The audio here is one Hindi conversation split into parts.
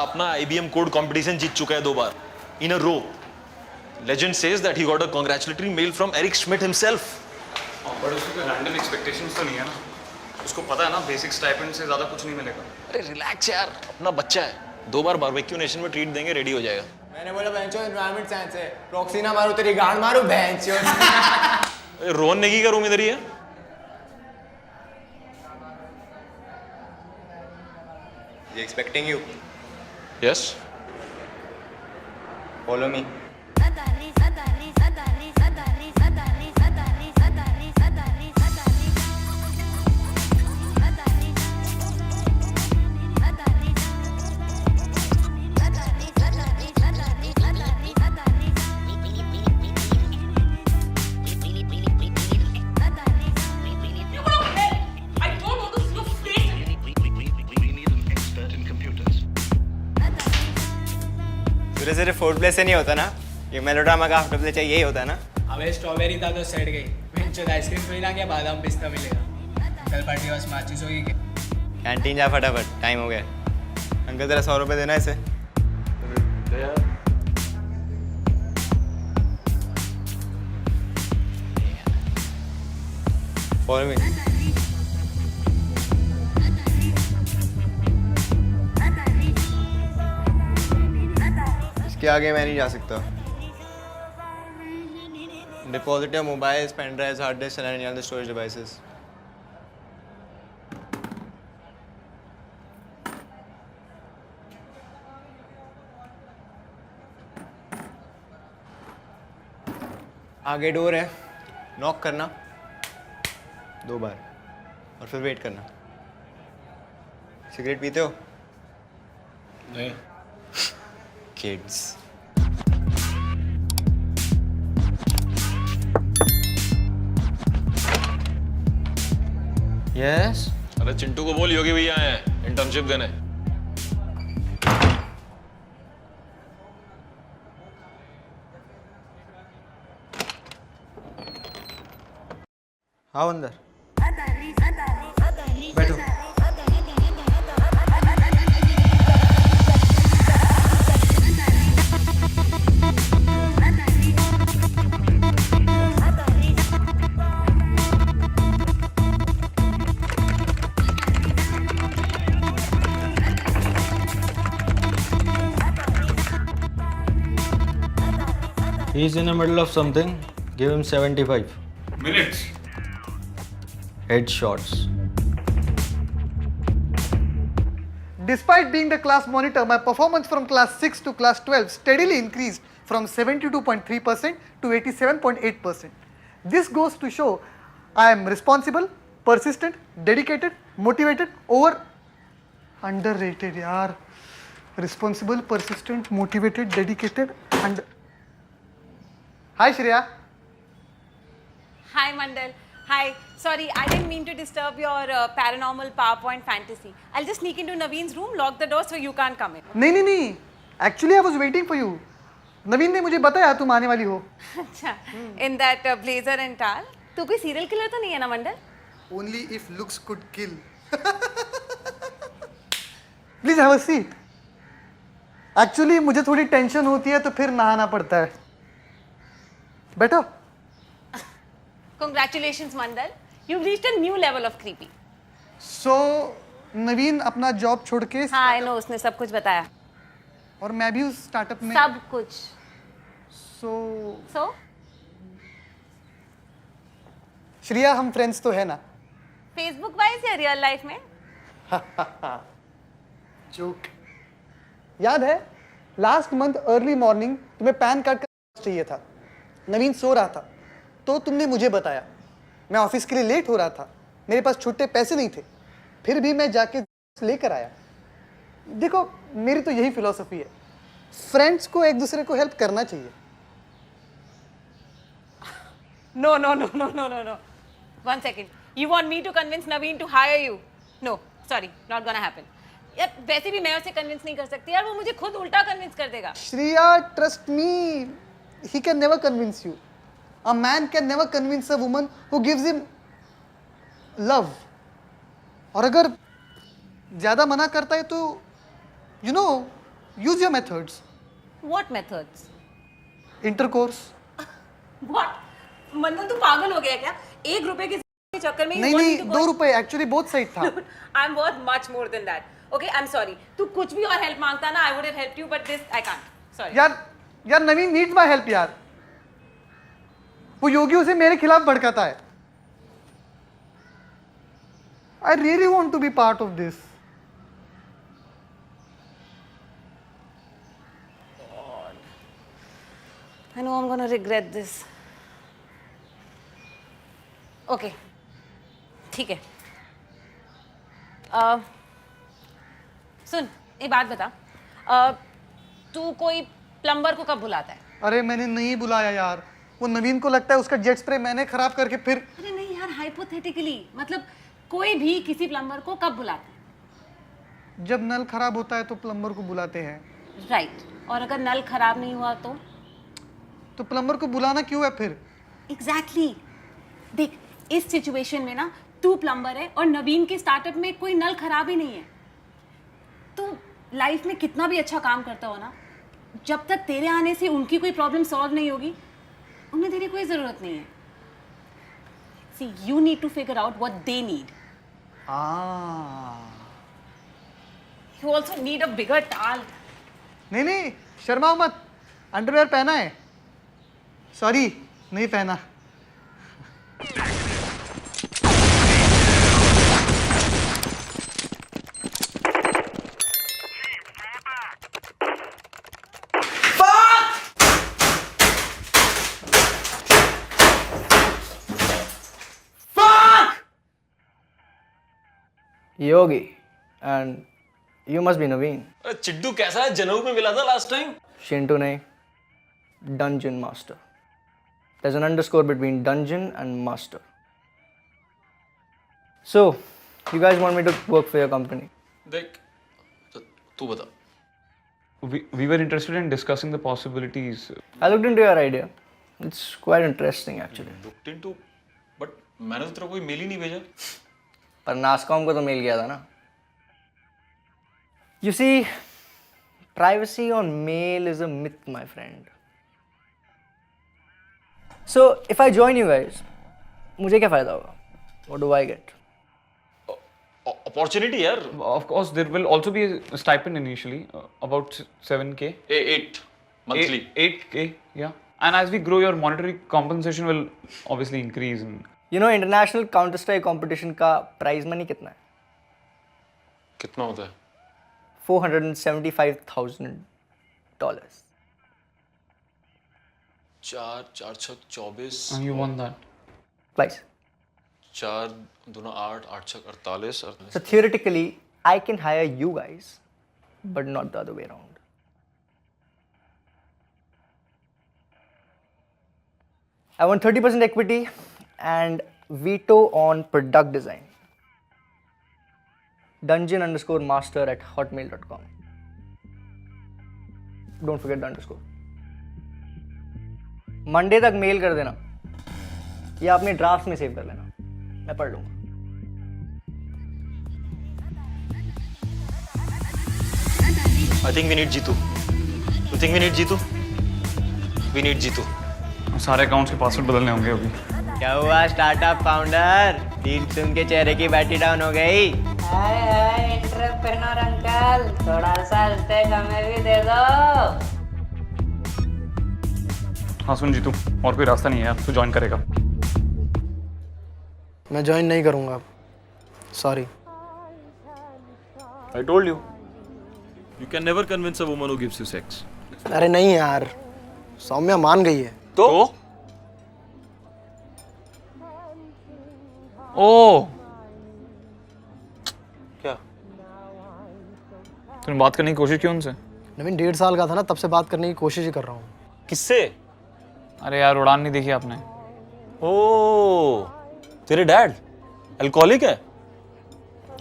अपना IBM कोड कंपटीशन जीत चुका है 2 बार इन अ रो. Legend says that he got a congratulatory mail from Eric Schmidt himself. पर उसकी कोई रैंडम एक्सपेक्टेशंस तो नहीं है ना. उसको पता है ना बेसिक स्टाइपेंड से ज़्यादा कुछ नहीं मिलेगा. अरे रिलैक्स यार, अपना बच्चा है. 2 बार बारबेक्यू नेशन में ट्रीट देंगे, रेडी हो जाएगा. मैंने बोला बेंचो एनवायरनमेंट साइंस है. प्रॉक्सी ना मारो तेरी गांड मारो बेंचो. रोहन नेगी का रूम इधर ही है. He expecting you. Yes. Follow me. सूर्य सिर्फ फूड प्ले से नहीं होता ना, ये मेलोड्रामा का आफ्टर प्ले चाहिए, यही होता है ना. अबे स्ट्रॉबेरी था तो सेट गई. बेंचो आइसक्रीम मिला क्या बादाम पिस्ता मिलेगा. कल पार्टी बस माचिस होगी क्या. कैंटीन जा फटाफट, टाइम हो गया. अंकल तेरा 100 रुपये देना इसे. Follow me. इसके आगे मैं नहीं जा सकता. Deposit your mobiles, pen drives, hard disk and any other storage devices. आगे डोर है, नॉक करना 2 बार और फिर वेट करना. सिगरेट पीते हो? नहीं. किड्स. यस. अरे चिंटू को बोल योगी भैया आए हैं इंटर्नशिप देने. आओ अंदर. बैठो. He's in the middle of something. Give him 75. Minutes. Headshots. Despite being the class monitor, my performance from class 6 to class 12 steadily increased from 72.3% to 87.8%. This goes to show I am responsible, persistent, dedicated, motivated, underrated yaar. Responsible, persistent, motivated, dedicated, and Hi Shreya. Hi Mandal. Hi. Sorry, I didn't mean to disturb your paranormal PowerPoint fantasy. I'll just sneak into Naveen's room, lock the door so you can't come in. नहीं. Actually, I was waiting for you. नवीन ने मुझे बताया तुम आने वाली हो. अच्छा. In that blazer and towel. तू कोई serial killer तो नहीं है ना मंडल? Only if looks could kill. Please have a seat. Actually, मुझे थोड़ी टेंशन होती है तो फिर नहाना पड़ता है. बैठो. Congratulations Mandal. You've reached a new level of creepy. So, नवीन अपना जॉब छोड़ के हाँ, I know, उसने सब कुछ बताया. और मैं भी उस स्टार्टअप में सब कुछ. So, श्रेया हम फ्रेंड्स तो है ना? Facebook वाइज या रियल लाइफ में? जोक. याद है लास्ट मंथ अर्ली मॉर्निंग तुम्हें पैन कार्ड का चाहिए था. नवीन सो रहा था तो तुमने मुझे बताया. मैं ऑफिस के लिए लेट हो रहा था, मेरे पास छुट्टे पैसे नहीं थे, फिर भी मैं जाके लेकर आया. देखो मेरी तो यही फिलॉसफी है, फ्रेंड्स को एक दूसरे को हेल्प करना चाहिए. No. 1 second. You want me to convince Naveen to hire you? No, sorry, not gonna happen. यार वैसे भी मैं उसे कन्विंस नहीं कर सकती यार, वो मुझे खुद उल्टा कन्विंस कर देगा. Shreya, trust me, he can never convince you. A man can never convince a woman who gives him love. और अगर ज़्यादा मना करता है तो you know use your methods. What methods? Intercourse. What? मंदन तू पागल हो गया क्या? 1 रुपए के चक्कर में नहीं नहीं 2 रुपए एक्चुअली बोथ साइड था. I'm worth much more than that. Okay, I'm sorry. तू कुछ भी और हेल्प मांगता ना, I would have helped you, but this I can't. Sorry. यार नवीन नीड्स माय हेल्प यार. वो योगी उसे मेरे खिलाफ भड़काता है. I really want to be part of this. I know I'm gonna regret this. Okay. ठीक है. सुन, एक बात बता. तू कोई प्लम्बर को कब बुलाता है? अरे मैंने नहीं बुलाया यार. वो नवीन को लगता है उसका जेट स्प्रे मैंने खराब करके फिर. अरे नहीं यार, हाइपोथेटिकली मतलब कोई भी किसी प्लम्बर को कब बुलाता है? जब नल खराब होता है तो प्लम्बर को बुलाते हैं. राइट. और अगर नल खराब नहीं हुआ तो प्लम्बर को बुलाना क्यों है फिर? एग्जैक्टली. देख, इस सिचुएशन में ना तू प्लम्बर है और नवीन के स्टार्टअप में कोई नल खराब ही नहीं है. तू लाइफ में कितना भी अच्छा काम करता हो ना, जब तक तेरे आने से उनकी कोई प्रॉब्लम सॉल्व नहीं होगी, उन्हें तेरी कोई ज़रूरत नहीं है. See, you need to figure out what they need. You also need a bigger tall. नहीं शर्माओ मत. अंडरवेयर पहना है. सॉरी नहीं पहना. Yogi, and you must be Naveen. अरे चिड्डू कैसा है? जनऊ में मिला था last time. Shintu nahi, Dungeon Master. There's an underscore between Dungeon and Master. So, you guys want me to work for your company? देख, तू बता. We were interested in discussing the possibilities. I looked into your idea. It's quite interesting actually. Looked into, but मैंने तो तेरा कोई मेल ही नहीं भेजा. पर नासकॉम को तो मेल किया था ना. You see, privacy on mail is a myth, my friend. So, if I join you guys, मुझे क्या फायदा होगा? What do I get? Opportunity यार. Of course, there will also be a stipend initially, about 7K. 8 monthly. 8K, yeah. And as we grow, your monetary compensation will obviously increase. You know, international Counter Strike competition का prize money कितना है? कितना होता है? $475,000. 4 6 24. And you want that? Twice. 4 2 8 8 6 48. So theoretically, I can hire you guys, but not the other way around. I want 30% equity and veto on product design. Dungeon_master@hotmail.com. Don't forget the underscore. Monday तक मेल कर देना या अपने ड्राफ्ट में सेव कर लेना, मैं पढ़ लूँगा. I think we need Jitu. You think we need Jitu? We need Jitu. सारे अकाउंट्स के पासवर्ड बदलने होंगे अभी. क्या हुआ स्टार्टअप फाउंडर? डील सुन के चेहरे की बैटरी डाउन हो गई. हाय हाय एंटरप्रेन्योर अंकल, थोड़ा सा स्टेक हमें भी दे दो. हाँ सुन जीतू, और कोई रास्ता नहीं है यार, तू ज्वाइन करेगा. मैं ज्वाइन नहीं करूँगा अब. Sorry. I told you. You can never convince a woman who gives you sex. अरे नहीं यार, सौम्या मान गई है. तो? ओ क्या? तूने बात करने की कोशिश की उनसे? नवीन 1.5 साल का था ना, तब से बात करने की कोशिश ही कर रहा हूँ. किससे? अरे यार उड़ान नहीं देखी आपने? ओ, तेरे डैड अल्कोहलिक है?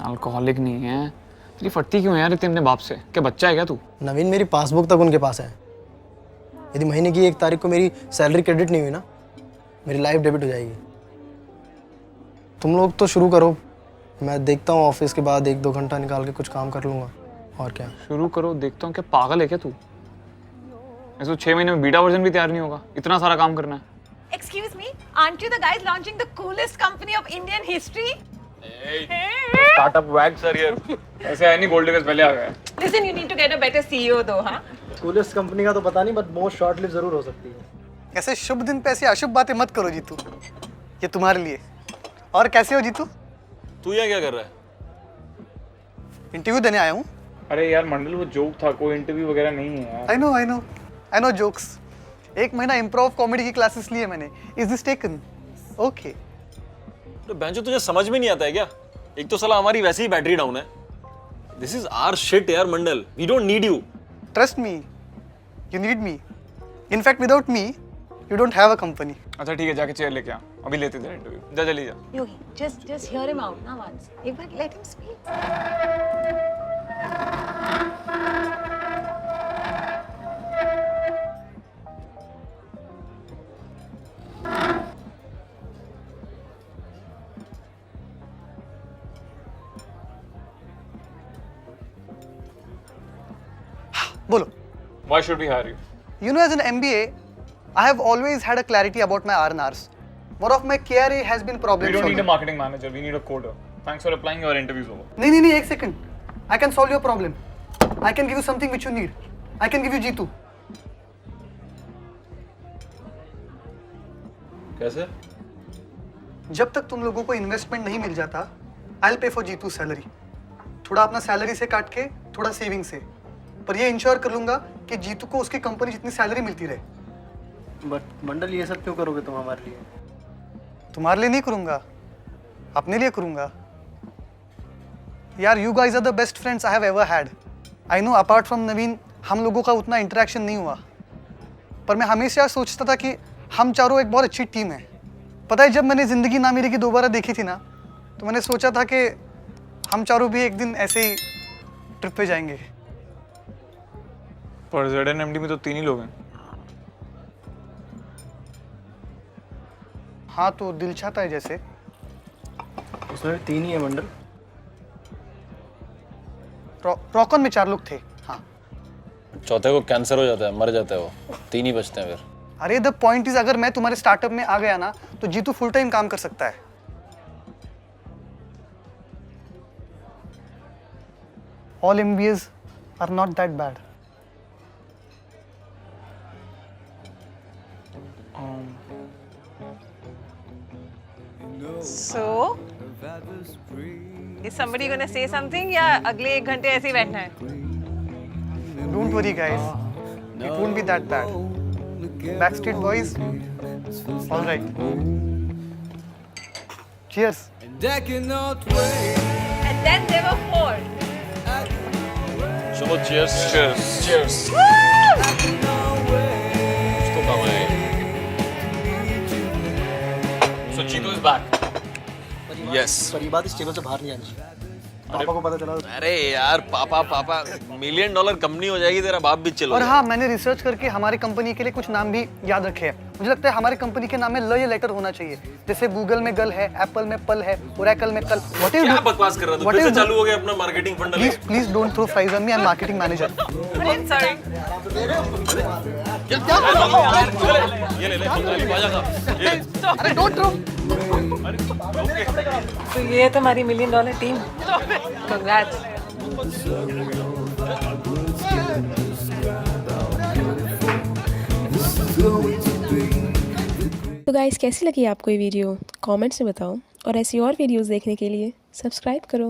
अल्कोहलिक नहीं है. तेरी फटती क्यों है यार इतने अपने बाप से? क्या बच्चा है क्या तू? नवीन मेरी पासबुक तक उनके पास है. यदि महीने की 1 तारीख को मेरी सैलरी क्रेडिट नहीं हुई ना, मेरी लाइफ डेबिट हो जाएगी. तुम लोग तो शुरू करो, मैं देखता हूँ ऑफिस के बाद 1-2 घंटा निकाल के कुछ काम कर लूँगा. और क्या? शुरू करो, देखता हूँ क्या पागल है क्या तू? ऐसे तो 6 महीने में बीटा वर्जन भी तैयार नहीं होगा, इतना सारा काम करना है। Excuse me, aren't you the guys launching the coolest company of Indian history? Startup wags are here. ऐसे है नहीं, गोल्ड डिगर्स पहले आ गए। Listen, you need to get a better CEO though, हाँ? कूलेस्ट कंपनी का तो पता नहीं, बट मोस्ट शॉर्ट लिव जरूर हो सकती है। ऐसे शुभ दिन पे ऐसी अशुभ बातें मत करो जीतू, ये तुम्हारे लिए। और कैसे हो जीतू? तू यहाँ क्या कर रहा है? इंटरव्यू देने आया हूँ। अरे यार मंडल, वो जोक था, कोई इंटरव्यू वगैरह नहीं है यार। I know jokes. 1 महीना इम्प्रोव कॉमेडी की क्लासेस लिए मैंने। Is this taken? ओके। तो बेंचो तुझे समझ में नहीं आता है क्या? एक तो साला हमारी वैसे ही बैटरी डाउन है। दिस इज आवर शिट यार Mandal, we don't need you. Trust me, you need me. In fact without me you don't have a company. अच्छा ठीक है, जाके चेयर लेके आ, अभी लेते थे इंटरव्यू। जा जल्दी जा। Yogi, just hear him out ना once. एक बार let him speak. बोलो। Why should we hire you? You know, as an MBA, I have always had a clarity about my R&Rs. One of my KRA has been problem We don't need a solving. marketing manager, we need a coder. Thanks for applying, your interview's over. नहीं, एक second. I can solve your problem. I can give you something which you need. I can give you Jeetu. कैसे? जब तक तुम लोगों को इन्वेस्टमेंट नहीं मिल जाता, I'll pay for Jeetu's salary. थोड़ा अपना सैलरी से काट के, थोड़ा सेविंग से। पर ये इंश्योर कर लूंगा कि जीतू को उसकी कंपनी जितनी सैलरी मिलती रहे। बट मंडल, ये सब क्यों करोगे तुम हमारे लिए? तुम्हारे लिए नहीं करूंगा, अपने लिए करूंगा। यार, you guys are the best friends I have ever had. I know apart from Naveen हम लोगों का उतना इंटरेक्शन नहीं हुआ, पर मैं हमेशा सोचता था कि हम चारों एक बहुत अच्छी टीम है। पता है, जब मैंने ज़िंदगी ना मेरी की दोबारा देखी थी ना, तो मैंने सोचा था कि हम चारों भी एक दिन ऐसे ही ट्रिप पे जाएंगे। पर ZNMD में तो 3 ही लोग हैं। हाँ, तो दिल चाहता है जैसे। उसमें 3 ही है मंडल। रॉकॉन में 4 लोग थे। हाँ, चौथे को कैंसर हो जाता है, मर जाता है वो, 3 ही बचते हैं फिर। अरे द पॉइंट इज, अगर मैं तुम्हारे स्टार्टअप में आ गया ना, तो जीतू फुल टाइम काम कर सकता है। All MBAs are not that bad. So, is somebody gonna say something या अगले 1 घंटे ऐसे ही बैठना है? Don't worry, guys. It won't be that bad. Backstreet Boys, all right. Cheers. And then there were 4. चलो cheers. Cheers. उसको कम है। So Jeetu is back. Yes. पर ये बात इस टेबल से बाहर नहीं आनी चाहिए। पापा को पता चला। अरे यार, पापा $1 मिलियन कंपनी हो जाएगी, तेरा बाप भी चलो। और हाँ, मैंने रिसर्च करके हमारी कंपनी के लिए कुछ नाम भी याद रखे हैं। मुझे लगता है हमारी कंपनी के नाम में ल या लेटर होना चाहिए। जैसे गूगल में गल है, एप्पल में पल है, ओरेकल में कल। क्या बकवास कर रहा है? फिर से चालू हो गया अपना marketing funnel. Please don't throw fries on me, I am marketing manager. Sorry. ये ले बाजा का। अरे डोंट थ्रो। तो ये है तुम्हारी $1 मिलियन टीम। Congrats. तो गाइस, कैसी लगी आपको ये वीडियो? कमेंट्स में बताओ, और ऐसी और वीडियोस देखने के लिए सब्सक्राइब करो।